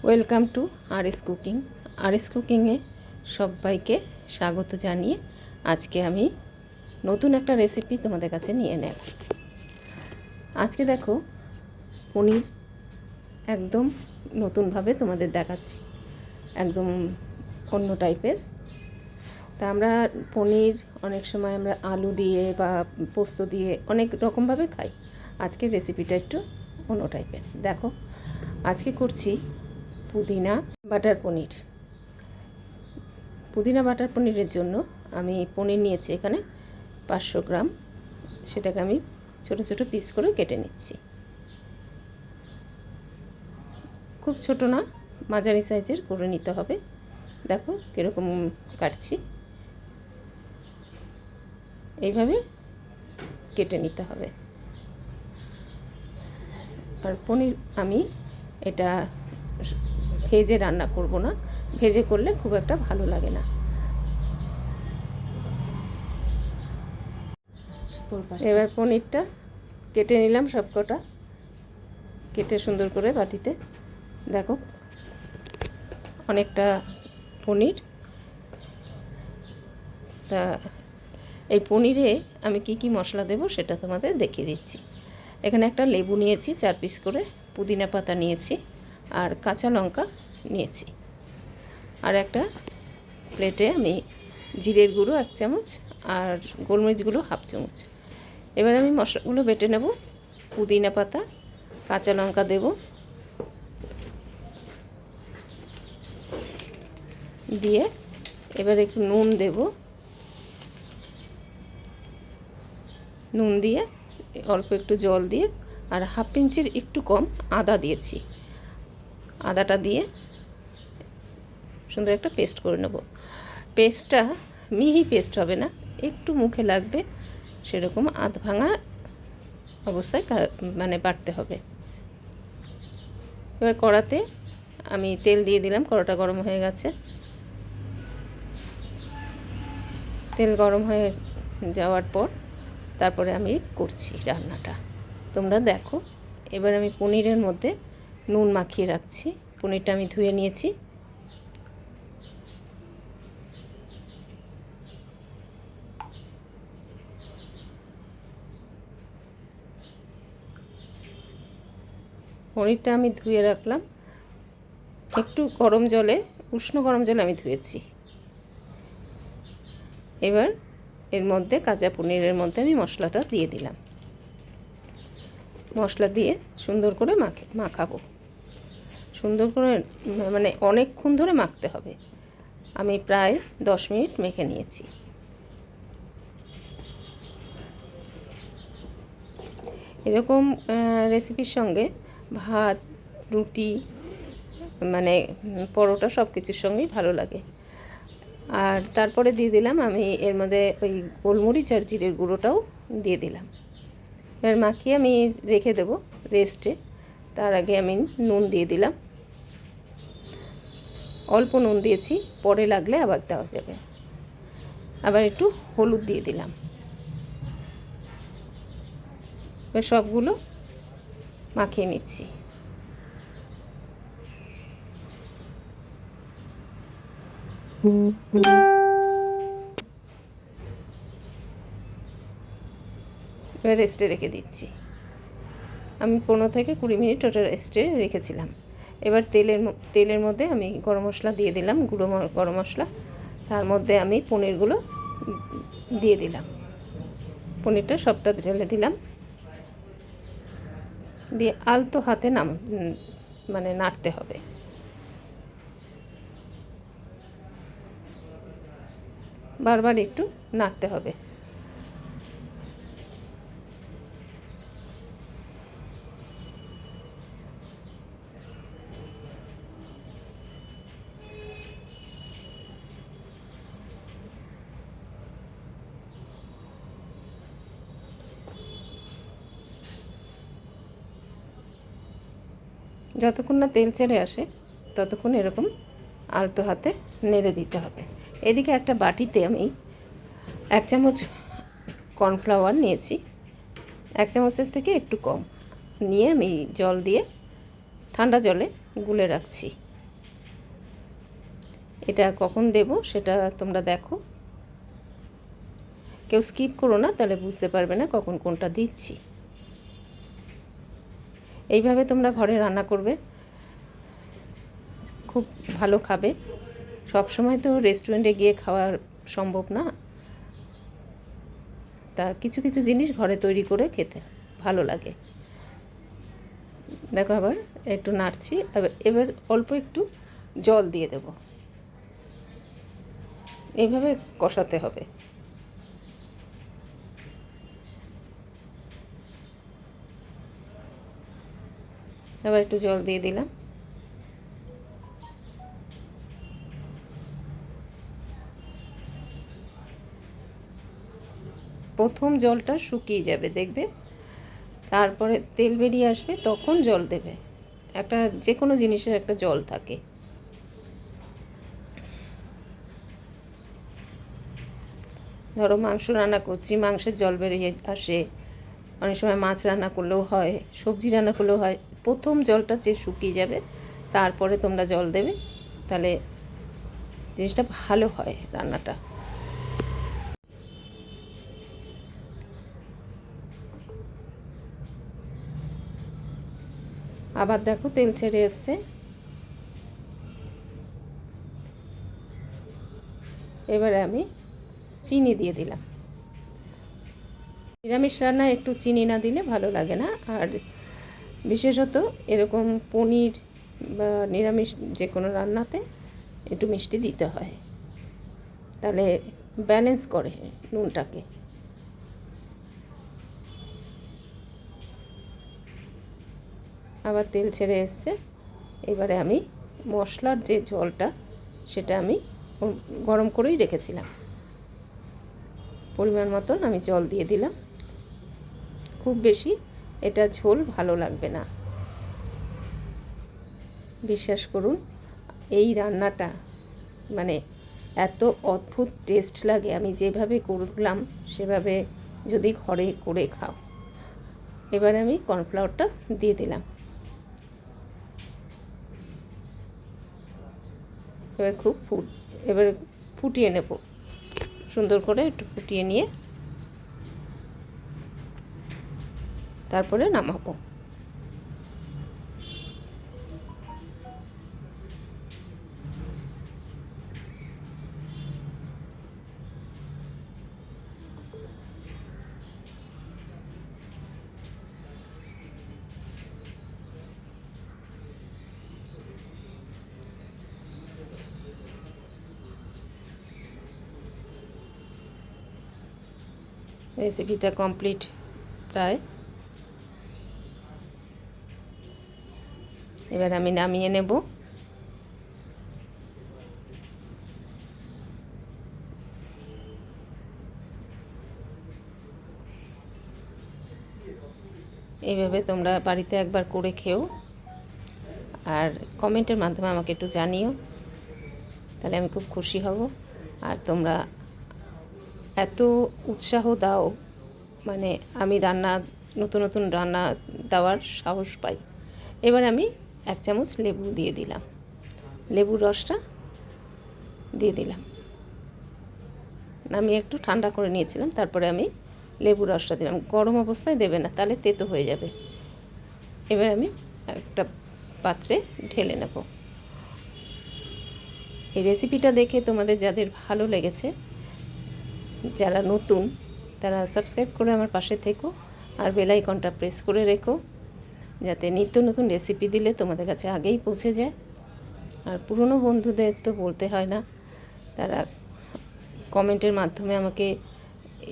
Welcome to RS cooking. RS কুকিংয়ে সবাইকে স্বাগত জানিয়ে আজকে আমি নতুন একটা রেসিপি তোমাদের কাছে নিয়ে নেব। আজকে দেখো পনির একদম নতুনভাবে তোমাদের দেখাচ্ছি, একদম অন্য টাইপের। তা আমরা পনির অনেক সময় আমরা আলু দিয়ে বা পোস্ত দিয়ে অনেক রকমভাবে খাই। আজকের রেসিপিটা একটু অন্য টাইপের। দেখো আজকে করছি পুদিনা বাটার পনির। পুদিনা বাটার পনিরের জন্য আমি পনির নিয়েছি এখানে 500 গ্রাম। সেটাকে আমি ছোট ছোট পিস করে কেটে নিচ্ছি। খুব ছোট না, মাঝারি সাইজের করে নিতে হবে। দেখো কীরকম কাটছি, এইভাবে কেটে নিতে হবে। আর পনির আমি এটা ভেজে রান্না করব না, ভেজে করলে খুব একটা ভালো লাগে না। এবার পনিরটা কেটে নিলাম, সব কটা কেটে সুন্দর করে বাটিতে। দেখো অনেকটা পনির। তা এই পনিরে আমি কি কি মশলা দেব সেটা তোমাদের দেখিয়ে দিচ্ছি। এখানে একটা লেবু নিয়েছি 4 পিস করে, পুদিনা পাতা নিয়েছি, আর কাঁচা লঙ্কা নিয়েছি। আর একটা প্লেটে আমি জিরের গুঁড়ো 1 চামচ আর গোলমরিচ গুঁড়ো 1/2 চামচ। এবার আমি মশলাগুলো বেটে নেব। পুদিনা পাতা, কাঁচা লঙ্কা দেব, দিয়ে এবার একটু নুন দেব। নুন দিয়ে অল্প একটু জল দিয়ে আর 1/2 ইঞ্চির একটু কম আদা দিয়েছি। আদাটা দিয়ে সুন্দর একটা পেস্ট করে নেব। পেস্টটা মিহি পেস্ট হবে না, একটু মুখে লাগবে সেরকম আধ ভাঙা অবস্থায় মানে বাটতে হবে। এবার কড়াতে আমি তেল দিয়ে দিলাম, কড়াটা গরম হয়ে গেছে। তেল গরম হয়ে যাওয়ার পর তারপরে আমি করছি রান্নাটা, তোমরা দেখো। এবার আমি পনিরের মধ্যে নুন মাখিয়ে রাখছি। পনিরটা আমি ধুয়ে নিয়েছি। পনিরটা আমি ধুয়ে রাখলাম একটু গরম জলে, উষ্ণ গরম জলে আমি ধুয়েছি। এবার এর মধ্যে কাঁচা পনিরের মধ্যে আমি মশলাটা দিয়ে দিলাম। মশলা দিয়ে সুন্দর করে মাখাবো। সুন্দর করে মানে অনেকক্ষণ ধরে মাখতে হবে। আমি প্রায় 10 মিনিট মেখে নিয়েছি। এরকম রেসিপির সঙ্গে ভাত, রুটি, মানে পরোটা সব কিছুর সঙ্গেই ভালো লাগে। আর তারপরে দিয়ে দিলাম আমি এর মধ্যে ওই গোলমরিচ আর জিরের গুঁড়োটাও দিয়ে দিলাম। এবার মাখিয়ে আমি রেখে দেব রেস্টে। তার আগে আমি নুন দিয়ে দিলাম, অল্প নুন দিয়েছি, পরে লাগলে আবার দেওয়া যাবে। আবার একটু হলুদ দিয়ে দিলাম। এবার সবগুলো মাখিয়ে নিচ্ছি। এবার রেস্টে রেখে দিচ্ছি। আমি 15 থেকে 20 মিনিট ওটা রেস্টে রেখেছিলাম। এবার তেলের মধ্যে আমি গরম মশলা দিয়ে দিলাম, গুঁড়ো গরম মশলা। তার মধ্যে আমি পনিরগুলো দিয়ে দিলাম। পনিরটা সবটা ঢেলে দিলাম, দিয়ে আলতো হাতে মানে নাড়তে হবে। বারবার একটু নাড়তে হবে। যতক্ষণ না তেল ছেড়ে আসে ততক্ষণ এরকম আলতো হাতে নেড়ে দিতে হবে। এদিকে একটা বাটিতে আমি 1 চামচ কর্নফ্লাওয়ার নিয়েছি, 1 চামচের থেকে একটু কম নিয়ে আমি জল দিয়ে ঠান্ডা জলে গুলে রাখছি এটা কখন দেব সেটা তোমরা দেখো, কেউ স্কিপ করো না, তাহলে বুঝতে পারবে না কখন কোনটা দিচ্ছি। এইভাবে তোমরা ঘরে রান্না করবে, খুব ভালো খাবে। সব সময় তো রেস্টুরেন্টে গিয়ে খাওয়া সম্ভব না, তা কিছু কিছু জিনিস ঘরে তৈরি করে খেতে ভালো লাগে। দেখো আবার একটু নাড়ছি, এবার অল্প একটু জল দিয়ে দেব। এইভাবে কষাতে হবে। আবার একটু জল দিয়ে দিলাম। প্রথম জলটা শুকিয়ে যাবে দেখবে, তারপরে তেল বেরিয়ে আসবে, তখন জল দেবে। একটা যে কোনো জিনিসের একটা জল থাকে। ধরো মাংস রান্না করছি, মাংসের জল বেরিয়ে আসে, অনেক সময় মাছ রান্না করলেও হয়, সবজি রান্না করলেও হয়। প্রথম জলটা যে শুকিয়ে যাবে, তারপরে তোমরা জল দেবে, তাহলে জিনিসটা ভালো হয় রান্নাটা। আবার দেখো তেল ছেড়ে এসছে। এবারে আমি চিনি দিয়ে দিলাম। নিরামিষ রান্নায় একটু চিনি না দিলে ভালো লাগে না, আর বিশেষত এরকম পনির বা নিরামিষ যে কোনো রান্নাতে একটু মিষ্টি দিতে হয়, তাহলে ব্যালেন্স করে নুনটাকে। আবার তেল ছেড়ে এসছে। এবারে আমি মশলার যে জলটা সেটা আমি গরম করেই রেখেছিলাম, পরিমাণ মতন আমি জল দিয়ে দিলাম। খুব বেশি এটা ঝোল ভালো লাগবে না, বিশ্বাস করুন। এই রান্নাটা মানে এত অদ্ভুত টেস্ট লাগে, আমি যেভাবে করলাম সেভাবে যদি ঘরে করে খাও। এবার আমি কর্নফ্লাওয়ারটা দিয়ে দিলাম। এবার ফুটিয়ে নেব, সুন্দর করে একটু ফুটিয়ে নিয়ে তারপরে নামাবো। রেসিপিটা কমপ্লিট প্রায়। এবার আমি নামিয়ে নেব। এইভাবে তোমরা বাড়িতে একবার করে খেও, আর কমেন্টের মাধ্যমে আমাকে একটু জানিও, তাহলে আমি খুব খুশি হব। আর তোমরা এত উৎসাহ দাও, মানে আমি নতুন নতুন রান্না দেওয়ার সাহস পাই। এবার আমি 1 চামচ লেবু দিয়ে দিলাম, লেবুর রসটা দিয়ে দিলাম। আমি একটু ঠান্ডা করে নিয়েছিলাম, তারপরে আমি লেবুর রসটা দিলাম। গরম অবস্থায় দেবে না, তাহলে তেতো হয়ে যাবে। এবার আমি একটা পাত্রে ঢেলে নেব। এই রেসিপিটা দেখে তোমাদের যাদের ভালো লেগেছে, যারা নতুন, তারা সাবস্ক্রাইব করে আমার পাশে থেকো, আর বেল আইকনটা প্রেস করে রেখো, যাতে নিত্য নতুন রেসিপি দিলে তোমাদের কাছে আগেই পৌঁছে যায়। আর পুরনো বন্ধুদের তো বলতে হয় না, তারা কমেন্টের মাধ্যমে আমাকে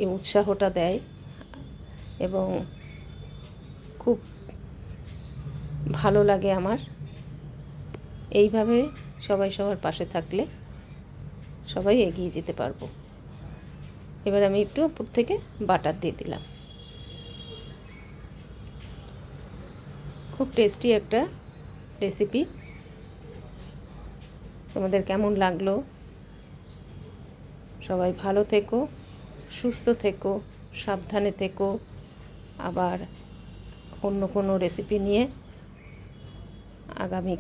এই উৎসাহটা দেয়, এবং খুব ভালো লাগে আমার। এইভাবে সবাই সবার পাশে থাকলে সবাই এগিয়ে যেতে পারবো। এবার আমি একটু উপর থেকে বাটার দিয়ে দিলাম। খুব টেস্টি একটা রেসিপি। তোমাদের কেমন লাগলো? সবাই ভালো থেকো, সুস্থ থেকো, সাবধানে থেকো। আবার অন্য কোনো রেসিপি নিয়ে আগামী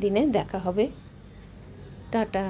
দিনে দেখা হবে। টাটা।